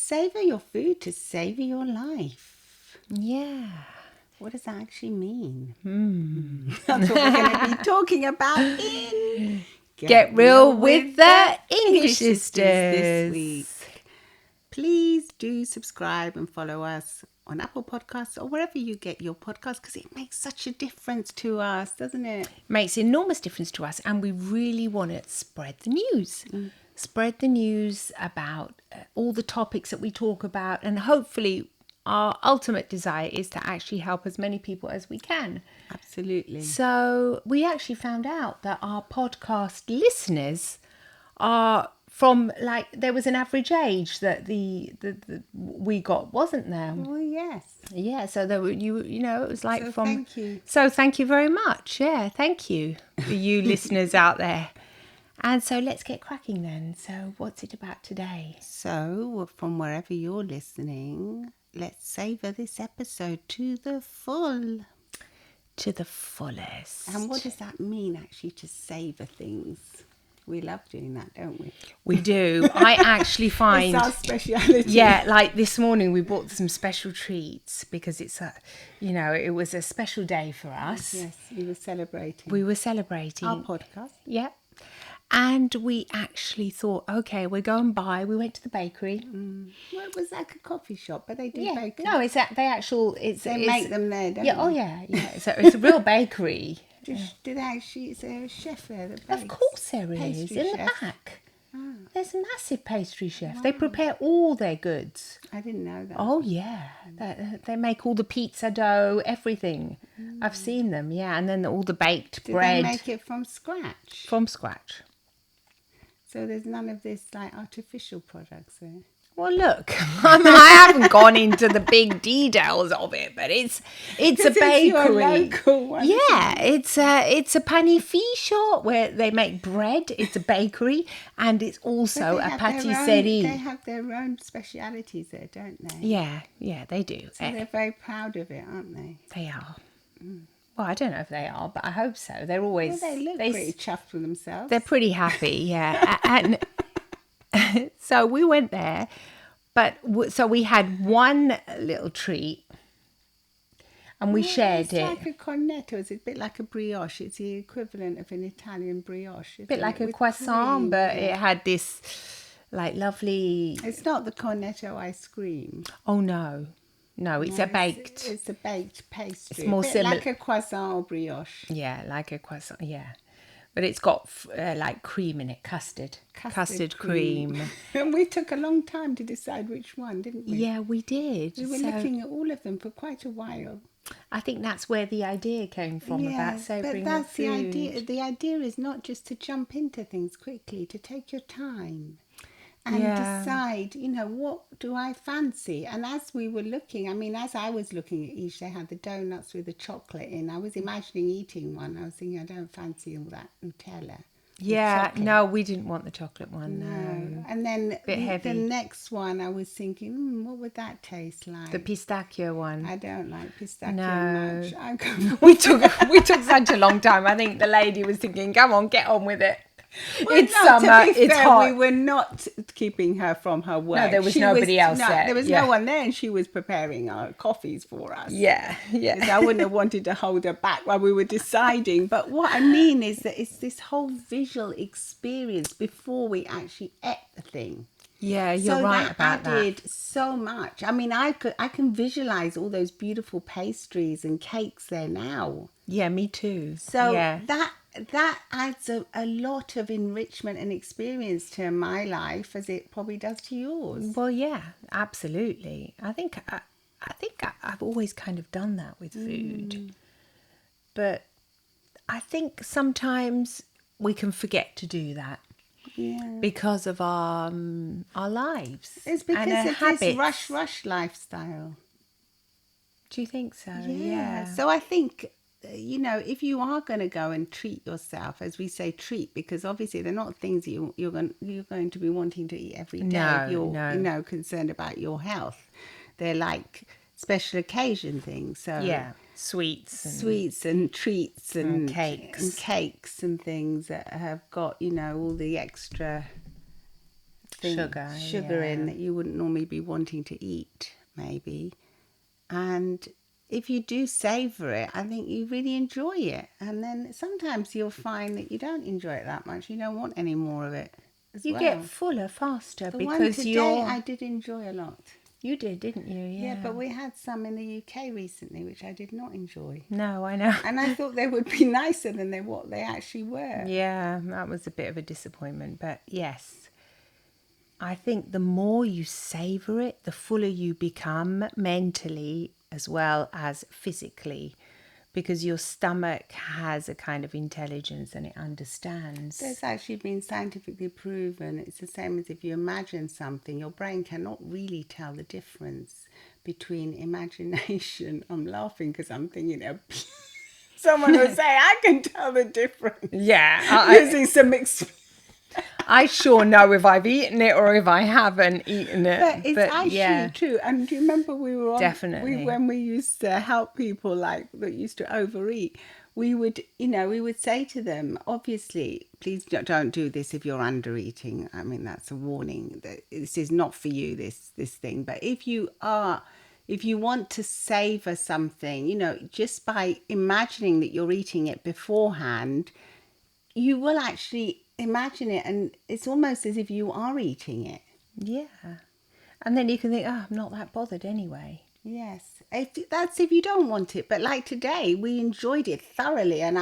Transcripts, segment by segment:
Savor your food to savor your life. Yeah. What does that actually mean? That's what we're going to be talking about in Get Real with the English Sisters this week. Please do subscribe and follow us on Apple Podcasts or wherever you get your podcasts, because it makes such a difference to us, doesn't it? Makes enormous difference to us, and we really want to spread the news. Spread the news about all the topics that we talk about, and hopefully our ultimate desire is to actually help as many people as we can. Absolutely. So we actually found out that our podcast listeners are from, like, there was an average age that the we got, wasn't there? Oh, yes. Yeah, so there were, you know, it was like So from. thank you. So thank you very much. Yeah, thank you for you listeners out there. And so let's get cracking then. So what's it about today? So, from wherever you're listening, let's savor this episode to the full. To the fullest. And what does that mean, actually, to savor things? We love doing that, don't we? We do. I actually find... It's our speciality. Yeah, like this morning we bought some special treats because it's a, you know, it was a special day for us. Yes, we were celebrating. We were celebrating. Our podcast. Yeah. And we actually thought, okay, we'll go and buy. We went to the bakery. Well, it was like a coffee shop, but they do Yeah. baking. No, it's they actual. They make them there, don't Yeah. they? Oh yeah. Yeah. So it's a real bakery. Did actually, is there a chef there that Of bakes? course there is. Pastry In chef. the back. There's a massive pastry chef. They prepare all their goods. I didn't know that. Oh yeah, they make all the pizza dough, everything. I've seen them, yeah, and then all the baked Did bread they make it from scratch? from scratch. So there's none of this like artificial products there. Well, look, I haven't gone into the big details of it, but it's a bakery. Your local one, yeah, it's a panificio shop where they make bread. It's a bakery, and it's also a patisserie. They have their own specialities there, don't they? Yeah, they do. So they're very proud of it, aren't they? They are. Well, I don't know if they are, but I hope so. They're always. Well, they look pretty chuffed with themselves. They're pretty happy, yeah. And so we went there, but so we had one little treat, and we shared it's it. It's like a cornetto. It's a bit like a brioche. It's the equivalent of an Italian brioche. A bit like a croissant, but it had this like lovely. It's not the cornetto ice cream. Oh no, it's a baked. It's a baked pastry. It's more similar, like a croissant or brioche. Yeah, like a croissant. Yeah, but it's got like cream in it, custard cream. And we took a long time to decide which one, didn't we? Yeah, we did. We were looking at all of them for quite a while. I think that's where the idea came from about savouring but that's food. the idea. The idea is not just to jump into things quickly, to take your time and decide, what do I fancy? And as we were looking, as I was looking at each, they had the donuts with the chocolate in. I was imagining eating one. I was thinking, I don't fancy all that Nutella. Yeah, no, we didn't want the chocolate one. No. And then heavy. The next one, I was thinking, what would that taste like? The pistachio one. I don't like pistachio much. We took such a long time. I think the lady was thinking, come on, get on with it. Well, it's summer, it's hot. We were not keeping her from her work. No, there was nobody else there. There was no one there, and she was preparing our coffees for us. Yeah. I wouldn't have wanted to hold her back while we were deciding. But what I mean is that it's this whole visual experience before we actually ate the thing. Yeah, you're right about that. So that added so much. I can visualize all those beautiful pastries and cakes there now. Yeah, me too. So yeah. that adds a lot of enrichment and experience to my life, as it probably does to yours. Well, yeah, absolutely. I think I've always kind of done that with food, but I think sometimes we can forget to do that. Yeah. Because of our lives. It's because and of habits. This rush lifestyle. Do you think so? Yeah. So I think, if you are going to go and treat yourself, as we say, treat, because obviously they're not things you're going to be wanting to eat every day. If you're concerned about your health. They're like special occasion things. So yeah. Sweets and treats and cakes and things that have got all the extra sugar in that you wouldn't normally be wanting to eat, maybe. And if you do savor it, I think you really enjoy it. And then sometimes you'll find that you don't enjoy it that much. You don't want any more of it as You well. get fuller faster The one because today I did enjoy a lot. You did, didn't you? Yeah, but we had some in the UK recently, which I did not enjoy. No, I know. And I thought they would be nicer than what they actually were. Yeah, that was a bit of a disappointment. But yes, I think the more you savour it, the fuller you become mentally as well as physically, because your stomach has a kind of intelligence and it understands. There's actually been scientifically proven. It's the same as if you imagine something, your brain cannot really tell the difference between imagination. I'm laughing because I'm thinking, someone will say, I can tell the difference. Yeah, Using some I sure know if I've eaten it or if I haven't eaten it. But it's actually true. And do you remember we were on, Definitely. when we used to help people like that used to overeat, we would say to them, obviously, please don't do this if you're under eating. I mean, that's a warning that this is not for you, this thing. But if you want to savor something, just by imagining that you're eating it beforehand, you will actually imagine it, and it's almost as if you are eating it. Yeah. And then you can think, I'm not that bothered anyway. Yes. That's if you don't want it. But like today, we enjoyed it thoroughly. And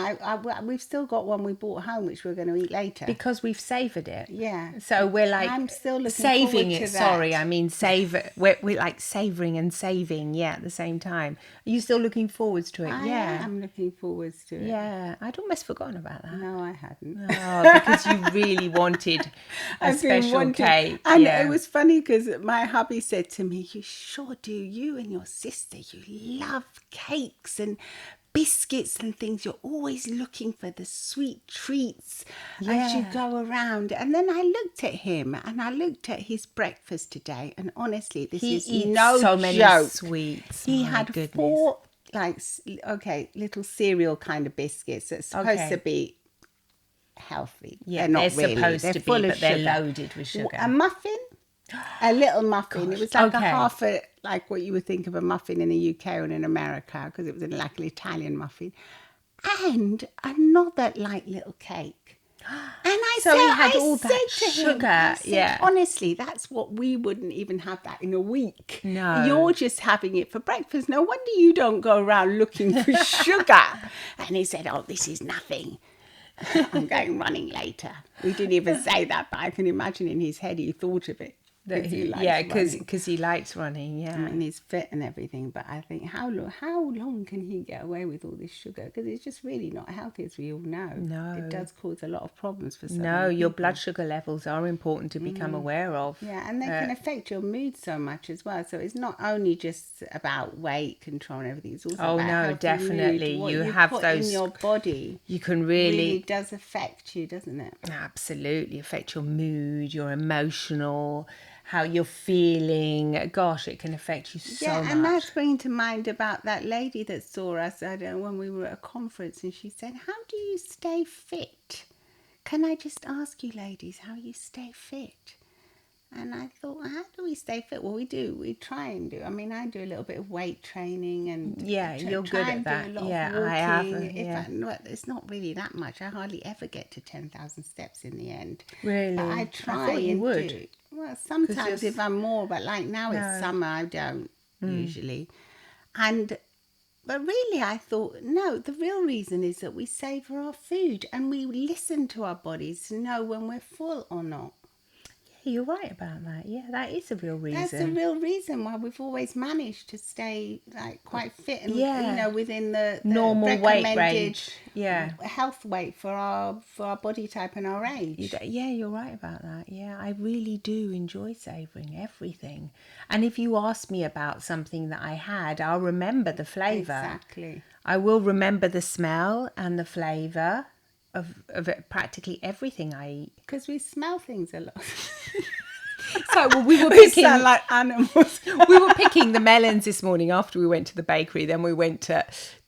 we've still got one we brought home, which we're going to eat later. Because we've savoured it. Yeah. So we're like I'm still looking saving forward it. to that. Sorry, I mean savor. We're like savouring and saving, at the same time. Are you still looking forwards to it? I'm looking forwards to it. Yeah, I'd almost forgotten about that. No, I hadn't. Oh, because you really wanted a special cake. And it was funny because my hubby said to me, you sure do. You and your sister, you love cakes and biscuits and things. You're always looking for the sweet treats as you go around. And then I looked at him and I looked at his breakfast today. And honestly, this is no so joke. many sweets. He had 4 little cereal kind of biscuits that's supposed to be healthy. Yeah, they're not they're really. Supposed they're to full be, of but they're sugar. loaded with sugar. A muffin, a little muffin. Gosh, it was like a half like what you would think of a muffin in the UK or in America, because it was like an Italian muffin, and another light little cake. And I So said, he had all said that to him, sugar, I said, yeah. honestly, that's what we wouldn't even have that in a week. No. You're just having it for breakfast. No wonder you don't go around looking for sugar. And he said, oh, this is nothing. I'm going running later. We didn't even say that, but I can imagine in his head he thought of it. Because he likes running, I mean, he's fit and everything, but I think how long can he get away with all this sugar? Because it's just really not healthy, as we all know. No. It does cause a lot of problems for some No, your people. blood sugar levels are important to become aware of. Yeah, and they can affect your mood so much as well. So it's not only just about weight control and everything. It's also about healthy definitely. mood. What You you have put those. in your body. You can Really does affect you, doesn't it? absolutely affect your mood, your emotional, how you're feeling. Gosh, it can affect you so much. Yeah, and that's bringing to mind about that lady that saw us, I don't know, when we were at a conference, and she said, how do you stay fit? Can I just ask you ladies how you stay fit? And I thought, how do we stay fit? Well, we do. We try and do. I mean, I do a little bit of weight training and you're good at that. Do a lot Yeah, of I have. It's not really that much. I hardly ever get to 10,000 steps in the end. Really? But I try thought you and would. do. Well, sometimes if I'm more, but like now it's summer, I don't usually. But really, I thought, no, the real reason is that we savour our food and we listen to our bodies to know when we're full or not. You're right about that. Yeah, that is a real reason. That's the real reason why we've always managed to stay like quite fit and within the normal weight recommended range. Yeah, health weight for our body type and our age. Yeah, you're right about that. Yeah, I really do enjoy savouring everything. And if you ask me about something that I had, I'll remember the flavour. Exactly. I will remember the smell and the flavour of practically everything I eat. Because we smell things a lot. So we were We picking. sound like animals. We were picking the melons this morning after we went to the bakery. Then we went to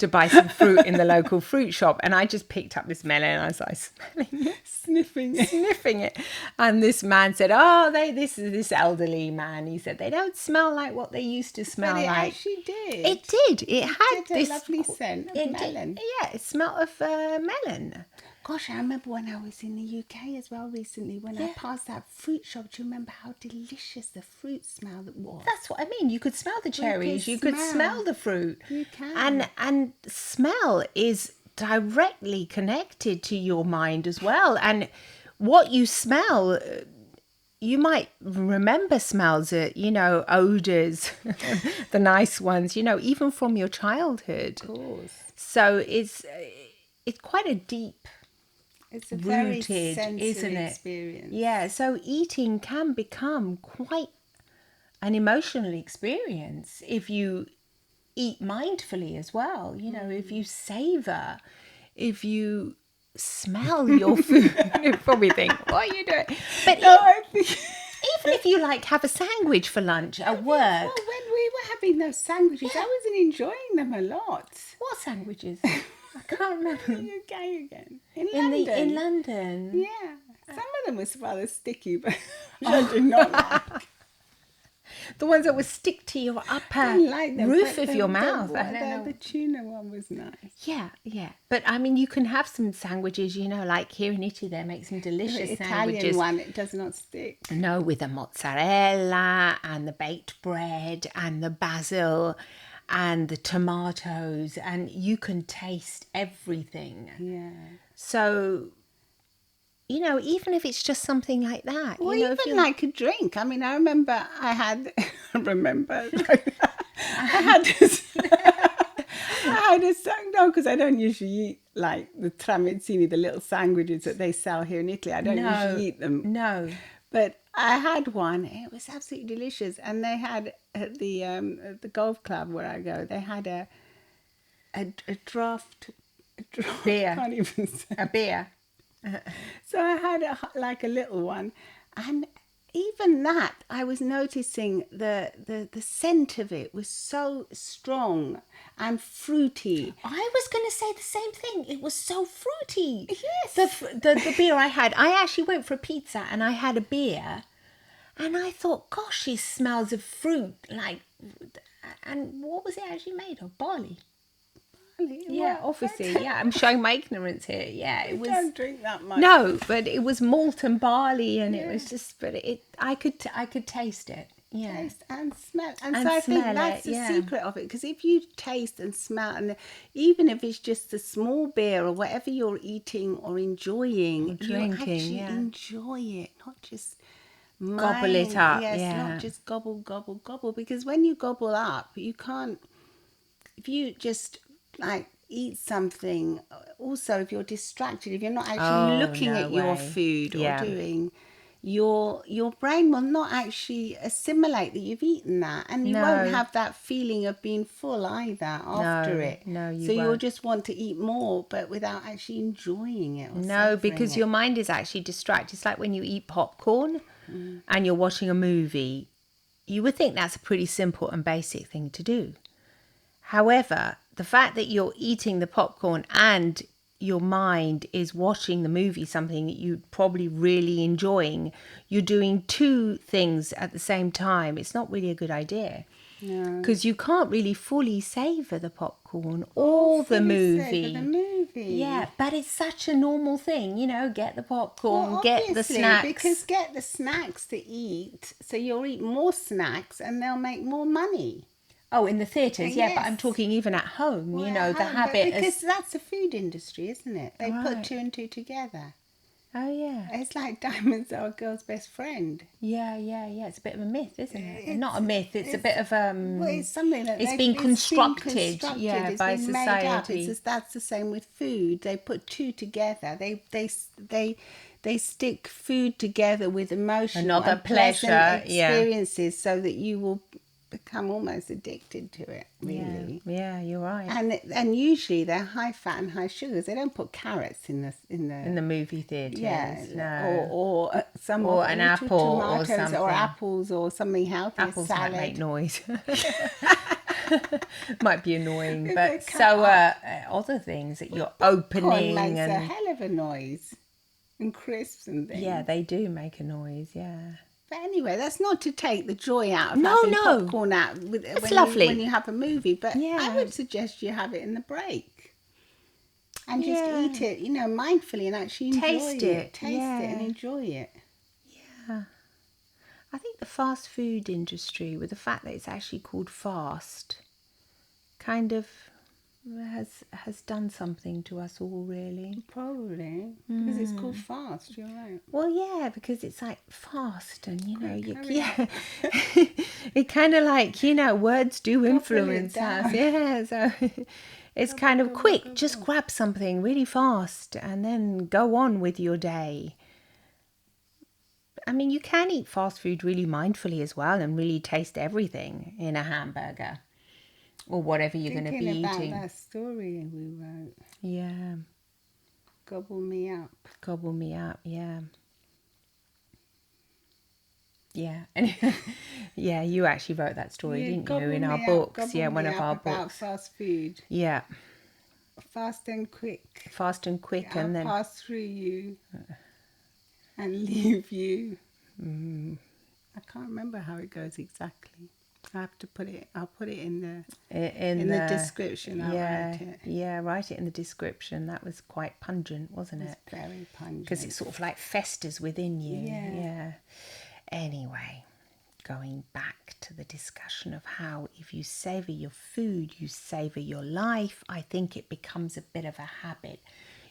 buy some fruit in the local fruit shop, and I just picked up this melon and I was like smelling it, sniffing it. And this man said, "Oh, this elderly man." He said they don't smell like what they used to smell But it like. actually did. It did. It had Did a this lovely scent of melon. Yeah, it smelled of melon. Gosh, I remember when I was in the UK as well recently, when I passed that fruit shop. Do you remember how delicious the fruit smell that was? That's what I mean. You could smell the cherries. You could smell the fruit. You can. And smell is directly connected to your mind as well. And what you smell, you might remember smells, odors, the nice ones, even from your childhood. Of course. So it's quite a deep It's a very rooted, sensory isn't it? experience. Yeah, so eating can become quite an emotional experience if you eat mindfully as well. If you savor, if you smell your food, you probably think, what are you doing? But even if you have a sandwich for lunch at work. Well, when we were having those sandwiches, I wasn't enjoying them a lot. What sandwiches? I can't remember. In the UK again. In London. In London. Yeah. Some of them was rather sticky, but I did not like. The ones that would stick to your upper Like them, roof but of your mouth. I don't know. The tuna one was nice. Yeah. But I mean, you can have some sandwiches, like here in Italy, they make some delicious The sandwiches. Italian one, it does not stick. No, with the mozzarella and the baked bread and the basil and the tomatoes, and you can taste everything. Yeah. So, even if it's just something like that. Or if even like a drink. I mean, I remember I had this. I had a no, because I don't usually eat like the tramezzini, the little sandwiches that they sell here in Italy. I don't usually eat them. No. But I had one. It was absolutely delicious, and they had at the golf club where I go. They had a draft beer. I can't even say. A beer. So I had a little one, and even that, I was noticing the scent of it was so strong and fruity. I was going to say the same thing. It was so fruity. Yes. The beer I had, I actually went for a pizza and I had a beer, and I thought, gosh, it smells of fruit. And what was it actually made of? Barley. Yeah, obviously. Yeah, I'm showing my ignorance here. Yeah, it was. Don't drink that much. No, but it was malt and barley, and it was just. But I could taste it. Yeah, Taste and smell, and And so I think smell that's it, the yeah. secret of it. Because if you taste and smell, and even if it's just a small beer or whatever you're eating or enjoying, you drinking, actually yeah. enjoy it, not just Gobble it up, Yes, yeah. not just gobble, gobble, gobble. Because when you gobble up, you can't. If you just eat something, also if you're distracted, if you're not actually looking no at your way. food or Yeah. doing, your brain will not actually assimilate that you've eaten that, and you won't have that feeling of being full either after it. no, you so you'll won't. just want to eat more, but without actually enjoying it. Or No, savouring because it. your mind is actually distracted. It's like when you eat popcorn and you're watching a movie. You would think that's a pretty simple and basic thing to do. However, the fact that you're eating the popcorn and your mind is watching the movie, something that you're probably really enjoying, you're doing two things at the same time. It's not really a good idea. No. Because you can't really fully savour the popcorn or the movie. The movie. Yeah, but it's such a normal thing, get the popcorn, Well, get the obviously, snacks. Because get the snacks to eat, so you'll eat more snacks and they'll make more money. Oh, in the theatres, yeah, but Yes. I'm talking even at home, Well, the at home, but habit because that's the food industry, isn't it? They put Right. two and two together. Oh, yeah. It's like diamonds are a girl's best friend. Yeah. It's a bit of a myth, isn't it? Not a myth, it's a bit of Well, it's something that it's they've- been constructed, constructed, yeah, it's by been made up. society. That's the same with food. They put two together. They stick food together with emotional Another and pleasant pleasure, yeah. experiences, so that you will become almost addicted to it, really. Yeah, you're right. And usually they're high fat and high sugars. They don't put carrots in In the movie theatres, no. or some Or of an little apple or tomatoes something. or apples or something healthy. Apples might salad. make noise. Might be annoying, If but they cut so up. other things that you're Popcorn opening makes a and hell of a noise, and crisps and things. yeah, they do make a noise. Yeah. But anyway, that's not to take the joy out of No, having no. popcorn out It's lovely. when you have a movie. But Yeah. I would suggest you have it in the break and just Yeah. eat it, mindfully and actually enjoy Taste it. Taste Yeah. it and enjoy it. Yeah. I think the fast food industry, with the fact that it's actually called fast, kind of has done something to us all, really. Probably because it's called fast. You're right. Well, yeah, because it's like fast and, Quick, it kind of like, words do influence down. us. Yeah, so it's kind of quick, just grab something really fast and then go on with your day. I mean, you can eat fast food really mindfully as well and really taste everything in a hamburger or whatever you're going to be Thinking about eating. that story we wrote, Yeah, Gobble Me Up. gobble me up, yeah. Yeah, yeah, you actually wrote that story, Yeah, didn't you, Gobble in Me our Up, books? Gobble Yeah, Me one of Up our about books. fast food. Yeah, Fast and quick. fast and quick, I'll and then pass through you and leave you. I can't remember how it goes exactly. I have to put it. I'll put it in the description. I'll write it. Yeah, write it in the description. That was quite pungent, wasn't it? It's very pungent. Because it sort of like festers within you. Yeah. Anyway, going back to the discussion of how if you savour your food, you savour your life, I think it becomes a bit of a habit.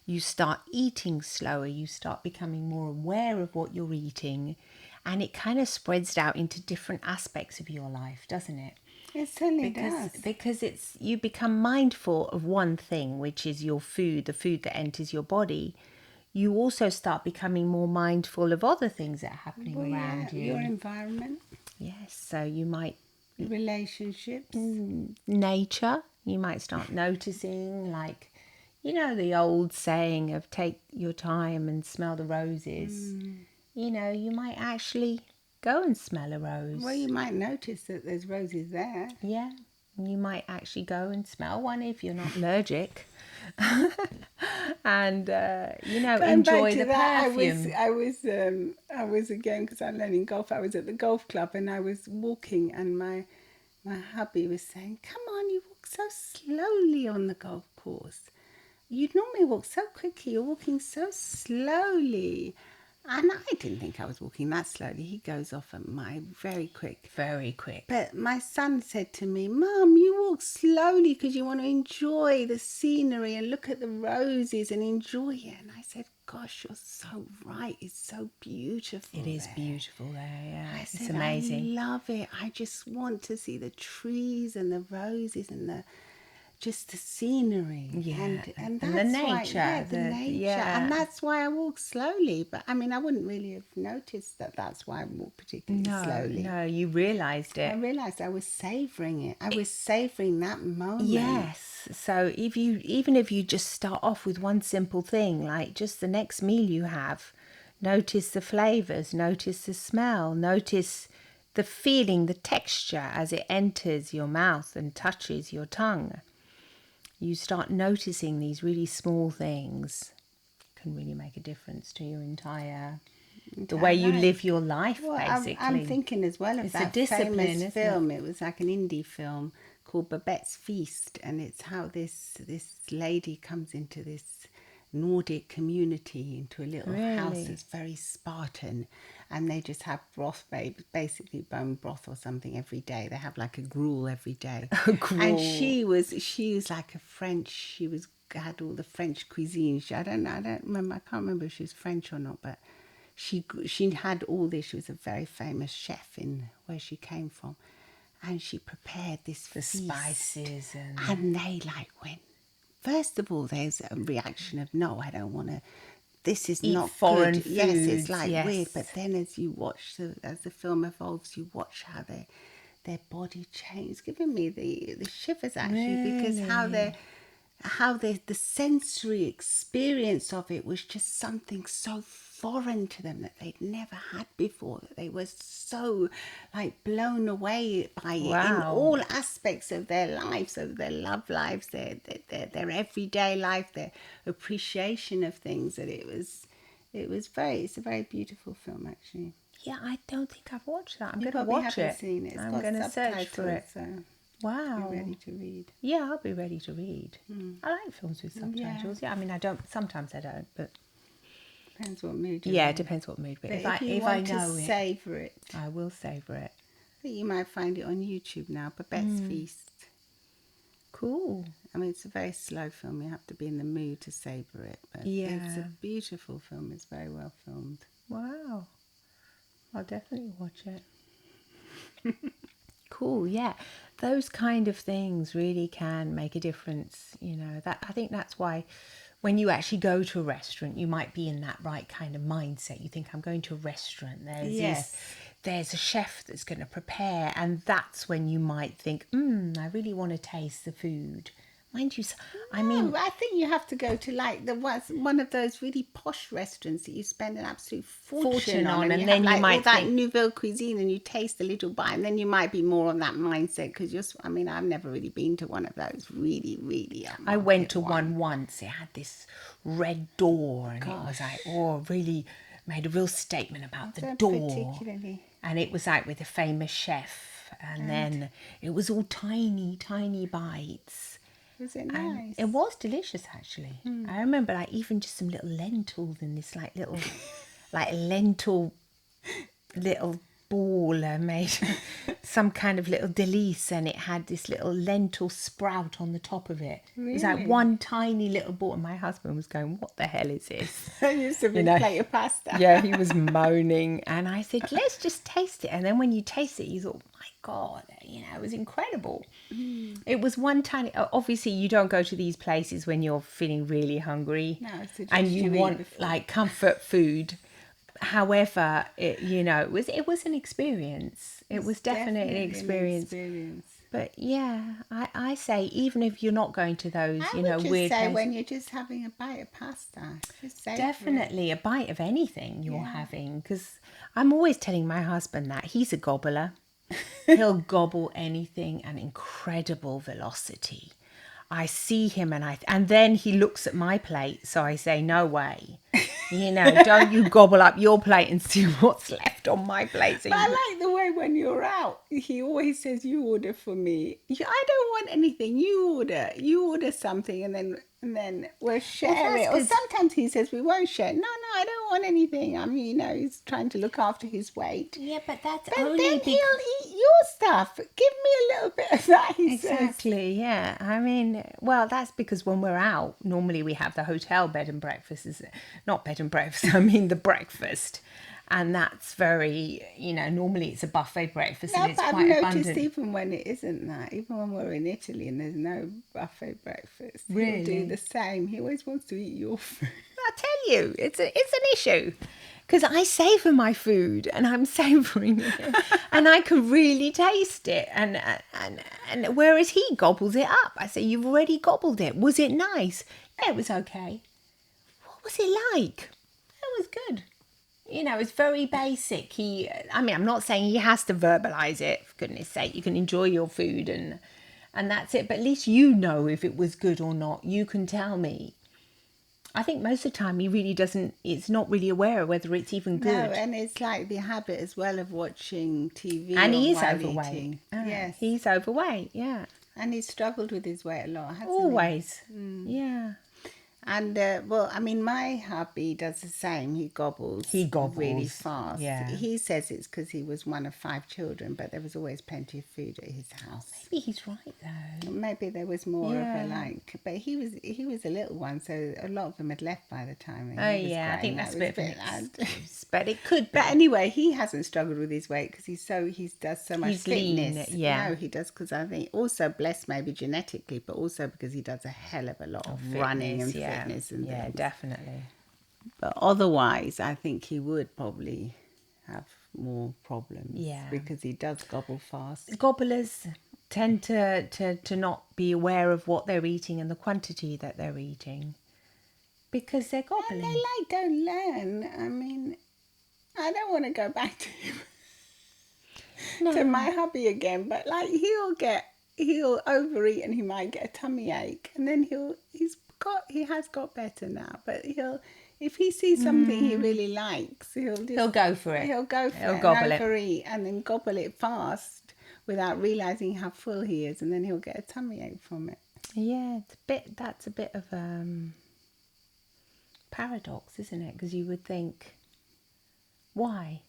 You start eating slower, you start becoming more aware of what you're eating, and it kind of spreads out into different aspects of your life, doesn't it? It certainly does. Because you become mindful of one thing, which is your food, the food that enters your body. You also start becoming more mindful of other things that are happening around you. Your environment. Yes, so you might Relationships. nature. You might start noticing, like, the old saying of take your time and smell the roses. You might actually go and smell a rose. Well, you might notice that there's roses there. Yeah, you might actually go and smell one if you're not allergic. And enjoy the perfume. I was again, because I'm learning golf. I was at the golf club and I was walking, and my hubby was saying, "Come on, you walk so slowly on the golf course. You normally walk so quickly. You're walking so slowly." And I didn't think I was walking that slowly. He goes off at my very quick. Very quick. But my son said to me, "Mum, you walk slowly because you want to enjoy the scenery and look at the roses and enjoy it." And I said, "Gosh, you're so right. It's so beautiful. It is there." beautiful there, yeah. I It's said, amazing. I love it. I just want to see the trees and the roses and just the scenery. Yeah, and and that's the why, nature, the nature. yeah. And that's why I walk slowly. But I mean, I wouldn't really have noticed that that's why I walk particularly slowly. No, you realised I it. realised I was savouring it. I was savouring that moment. Yes. So even if you just start off with one simple thing, like just the next meal you have, notice the flavours, notice the smell, notice the feeling, the texture as it enters your mouth and touches your tongue. You start noticing these really small things can really make a difference to your the way you live your life, basically. I'm thinking as well of It's a that discipline, famous isn't film. It was like an indie film called Babette's Feast, and it's how this lady comes into this Nordic community, into a little house that's very Spartan, and they just have broth, basically bone broth or something every day. They have like a gruel every day. And she was like a French. She had all the French cuisine. I don't remember. I can't remember if she was French or not, but she had all this. She was a very famous chef in where she came from, and she prepared this the feast, spices and they went. First of all, there's a reaction of, "No, I don't want to. This is eat not foreign good." Yes, it's foods, yes. weird. But then as you watch, as the film evolves, you watch how their body change. It's giving me the shivers actually, because how the sensory experience of it was just something so foreign to them that they'd never had before, that they were so like blown away by it in all aspects of their lives, of their love lives, their everyday life, their appreciation of things. That it's a very beautiful film actually. Yeah, I don't think I've watched that. I'm You going to probably watch haven't it. seen it. It's I'm got going to search for it. So Wow. be ready to read. Yeah, I'll be ready to read. I like films with subtitles. Yeah, I mean, I don't. Sometimes I don't, but Depends what mood you're yeah, in. it depends what mood. But But if you I want to know it, savour it, I will savor it. I think you might find it on YouTube now. Babette's Feast. Cool. I mean, it's a very slow film. You have to be in the mood to savour it. But it's a beautiful film. It's very well filmed. Wow. I'll definitely watch it. Cool, yeah. Those kind of things really can make a difference, you know. That I think that's why when you actually go to a restaurant, you might be in that right kind of mindset. You think, I'm going to a restaurant. There's a chef that's going to prepare, and that's when you might think, I really want to taste the food. Mind you, I think you have to go to like one of those really posh restaurants that you spend an absolute fortune on, and then you might all that nouvelle cuisine, and you taste a little bite, and then you might be more on that mindset because I've never really been to one of those really, really. I went to one once. It had this red door, and it was like, really made a real statement about the door. Particularly. And it was like with a famous chef, and then it was all tiny, tiny bites. Was it nice? It was delicious, actually. I remember like even just some little lentils in this like little, like lentil little ball made some kind of little delice, and it had this little lentil sprout on the top of it. Really? It was like one tiny little ball, and my husband was going, "What the hell is this?" It's a big plate of pasta. Yeah, he was moaning, and I said, "Let's just taste it." And then when you taste it, you thought, "My God, it was incredible." It was one tiny. Obviously, you don't go to these places when you're feeling really hungry, and you want like comfort food. However, it was an experience. It was definitely an experience. But yeah, I say even if you're not going to those, weird places, when you're just having a bite of pasta, just definitely a bite of anything you're having. Because I'm always telling my husband that he's a gobbler. He'll gobble anything at incredible velocity. I see him and then he looks at my plate, so I say, no way. Don't you gobble up your plate and see what's left on my plate. So I like the way when you're out, he always says, you order for me. I don't want anything. You order something, and then we'll share it. Or sometimes he says, we won't share. No, I don't want anything. I mean, he's trying to look after his weight. Yeah, but that's only then he'll eat your stuff. Give me a little bit of that, he says. Exactly, yeah. I mean, well, that's because when we're out, normally we have the hotel bed and breakfast. Not bed and breakfast, I mean the breakfast. And that's very, normally it's a buffet breakfast, and it's quite abundant. I've noticed even when it isn't that, even when we're in Italy and there's no buffet breakfast, really? He'll do the same. He always wants to eat your food. I tell you, it's an issue. Because I savour my food, and I'm savouring it, and I can really taste it. And whereas he gobbles it up, I say, you've already gobbled it. Was it nice? Yeah, it was okay. What was it like? It was good. It's very basic. I'm not saying he has to verbalise it, for goodness sake. You can enjoy your food and that's it. But at least if it was good or not. You can tell me. I think most of the time he really doesn't, it's not really aware of whether it's even good. No, and it's like the habit as well of watching TV. And he is overweight. Eating. Yes. He's overweight, yeah. And he's struggled with his weight a lot, hasn't he? Always, yeah. And, my hubby does the same. He gobbles really fast. Yeah. He says it's because he was one of 5 children, but there was always plenty of food at his house. Maybe he's right, though. Maybe there was more of a but he was a little one, so a lot of them had left by the time. I think that's a bit but it could be. But anyway, he hasn't struggled with his weight because he does so much fitness. Lean, yeah. No, he does, because I think also blessed maybe genetically, but also because he does a hell of a lot of running and fitness and things. Things. Definitely. But otherwise, I think he would probably have more problems. Yeah. Because he does gobble fast. Gobblers tend to not be aware of what they're eating and the quantity that they're eating because they're And gobbling. they don't learn. I mean, I don't want to go back to him. To my hubby again, but like he'll overeat and he might get a tummy ache, and then he has got better now, but if he sees something he really likes, he'll go for it. He'll go for He'll it gobble and it. overeat and then gobble it fast without realizing how full he is, and then he'll get a tummy ache from it. Yeah, that's a bit of paradox, isn't it? Because you would think, why?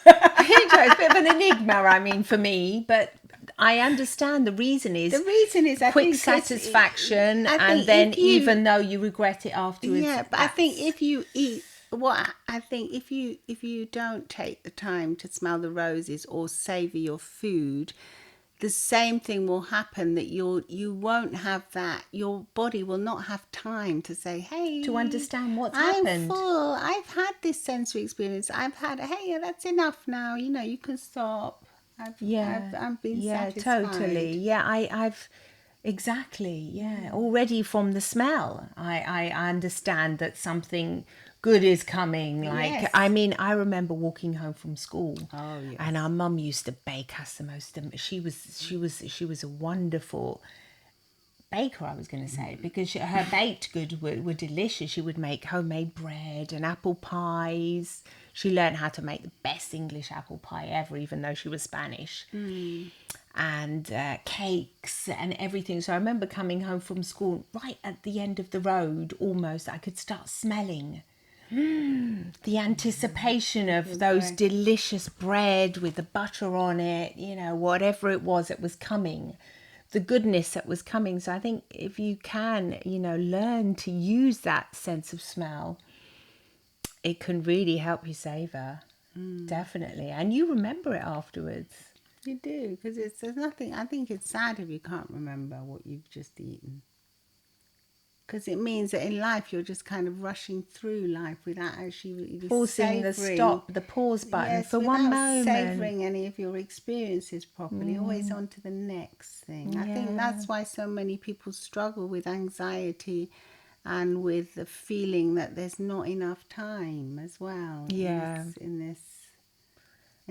It's a bit of an enigma, I mean, for me, but I understand the reason is I quick think, satisfaction, I and think then if you- even though you regret it afterwards. Yeah, but I think if you eat if you don't take the time to smell the roses or savor your food, the same thing will happen, that you won't have that. Your body will not have time to say, "Hey, To understand what's I'm happened. full. I've had this sensory experience. I've had. Hey, that's enough now. You know, you can stop. I've been satisfied." Totally. Yeah, I've exactly. Yeah, already from the smell, I understand that something good is coming. Like, Yes. I mean, I remember walking home from school. Oh, yes. And our mum used to bake us the most. She was a wonderful baker, I was going to say, because her baked goods were delicious. She would make homemade bread and apple pies. She learned how to make the best English apple pie ever, even though she was Spanish. And cakes and everything. So I remember coming home from school, right at the end of the road, almost, I could start smelling the anticipation of those delicious bread with the butter on it, you know, whatever it was that was coming, the goodness that was coming. So I think if you can, you know, learn to use that sense of smell, it can really help you savor. Definitely. And you remember it afterwards. You do, because there's nothing. I think it's sad if you can't remember what you've just eaten, because it means that in life you're just kind of rushing through life without actually really Forcing the stop, the pause button for one moment. Savouring any of your experiences properly, always on to the next thing. I think that's why so many people struggle with anxiety and with the feeling that there's not enough time as well. Yeah. In this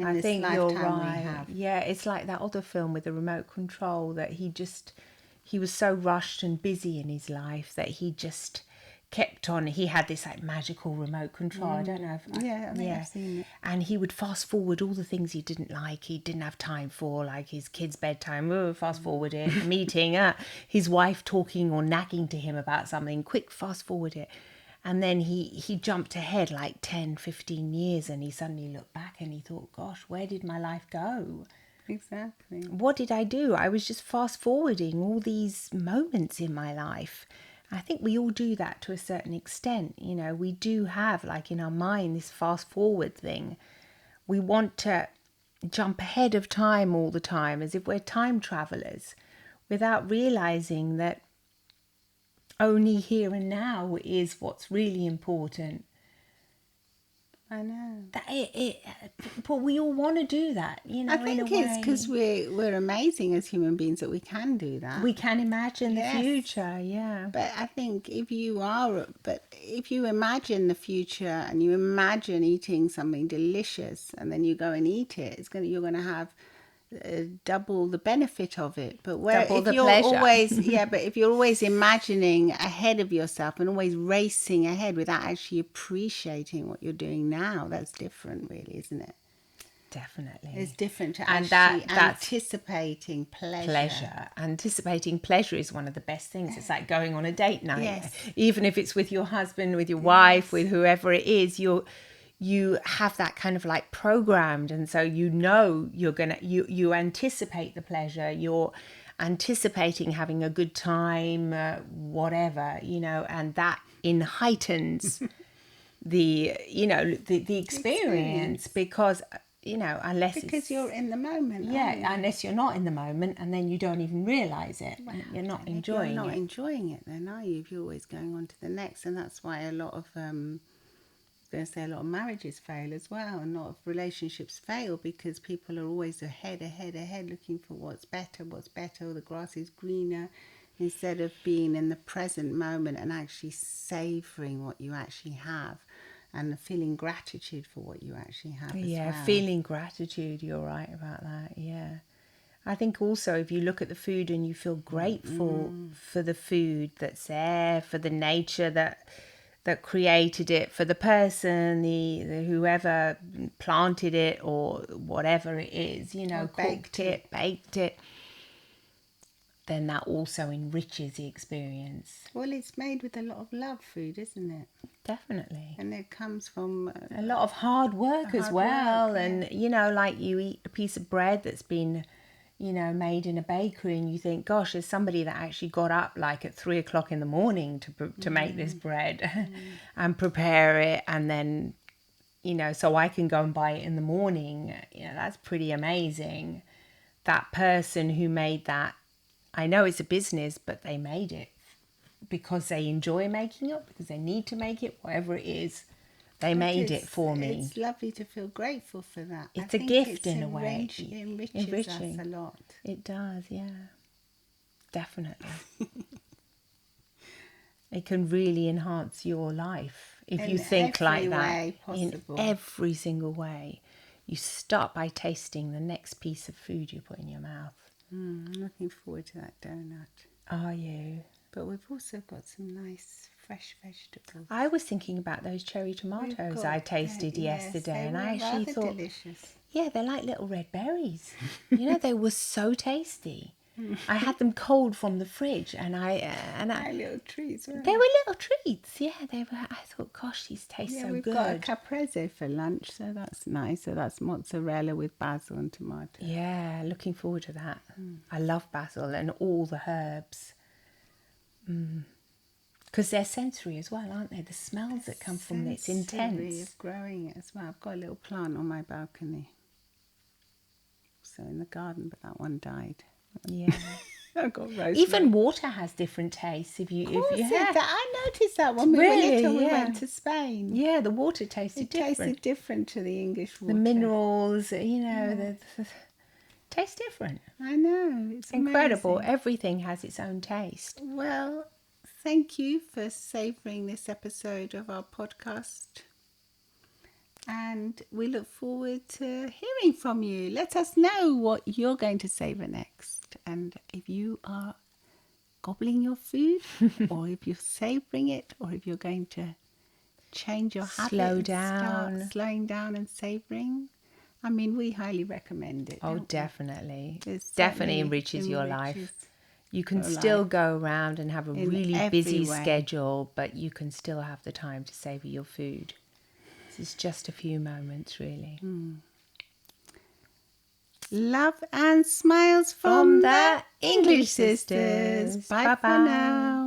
I think you're lifetime we right. have. Yeah, it's like that other film with the remote control, that he was so rushed and busy in his life that he just kept on. He had this like magical remote control. I don't know if I think I've seen it. And he would fast forward all the things he didn't like, he didn't have time for, like his kids' bedtime. Fast forward it, a meeting, his wife talking or nagging to him about something, quick fast forward it. And then he jumped ahead like 10, 15 years, and he suddenly looked back and he thought, gosh, where did my life go? Exactly. What did I do? I was just fast forwarding all these moments in my life. I think we all do that to a certain extent. You know, we do have, like, in our mind, this fast forward thing. We want to jump ahead of time all the time, as if we're time travelers, without realizing that only here and now is what's really important. I know. But we all want to do that, you know. I think it's because we're amazing as human beings that we can do that. We can imagine the future, yeah. But I think if you imagine the future and you imagine eating something delicious and then you go and eat it, you're going to have double the benefit of it. But Double the pleasure. But if you're always imagining ahead of yourself and always racing ahead without actually appreciating what you're doing now, that's different, really, isn't it? Definitely. It's different to And actually that's anticipating pleasure. Anticipating pleasure is one of the best things. It's like going on a date night. Yes. Even if it's with your husband, with your wife, with whoever it is, you have that kind of like programmed, and so you know you anticipate the pleasure, you're anticipating having a good time, whatever, you know, and that heightens the experience, because you know, because you're in the moment. Unless you're not in the moment, and then you don't even realize it. Well, you're not enjoying it. You're not enjoying it then, are you? If you're always going on to the next. And that's why a lot of going to say a lot of marriages fail as well, and a lot of relationships fail because people are always ahead, looking for what's better, the grass is greener, instead of being in the present moment and actually savouring what you actually have and feeling gratitude for what you actually have as well. Feeling gratitude, you're right about that, I think also if you look at the food and you feel grateful for the food that's there, for the nature that created it, for the person, the whoever planted it or whatever it is, cooked it, baked it, then that also enriches the experience. Well, it's made with a lot of love, food, isn't it? Definitely. And it comes from a lot of hard work as well. And, like you eat a piece of bread that's been, made in a bakery, and you think, gosh, there's somebody that actually got up like at 3 o'clock in the morning to make this bread and prepare it. And then, so I can go and buy it in the morning. That's pretty amazing. That person who made that, I know it's a business, but they made it because they enjoy making it, because they need to make it, whatever it is. They made it for me. It's lovely to feel grateful for that. It's a gift in a way. It enriches us a lot. It does, definitely. It can really enhance your life if you think like that. In every single way. You start by tasting the next piece of food you put in your mouth. I'm looking forward to that donut. Are you? But we've also got some nice fresh vegetables. I was thinking about those cherry tomatoes I tasted yesterday, and I actually thought, delicious. Yeah, they're like little red berries. They were so tasty. I had them cold from the fridge, and I little treats. They were little treats. Yeah, they were. I thought, gosh, these taste so good. We've got a caprese for lunch, so that's nice. So that's mozzarella with basil and tomato. Yeah, looking forward to that. I love basil and all the herbs. Because they're sensory as well, aren't they? The smells that come from it's intense. Of growing it as well. I've got a little plant on my balcony. So in the garden, but that one died. Yeah. I've got rosemary. Even water has different tastes. I noticed that when we were little, we went to Spain. Yeah, the water tasted different. It tasted different to the English water. The minerals, the taste different. I know. It's incredible. Amazing. Everything has its own taste. Well, thank you for savouring this episode of our podcast. And we look forward to hearing from you. Let us know what you're going to savour next. And if you are gobbling your food, or if you're savouring it, or if you're going to change your habit, start slowing down and savouring. I mean, we highly recommend it. Oh, definitely. It definitely enriches your life. You can still go around and have a really busy schedule, but you can still have the time to savour your food. It's just a few moments, really. Love and smiles from the English sisters. Bye for now.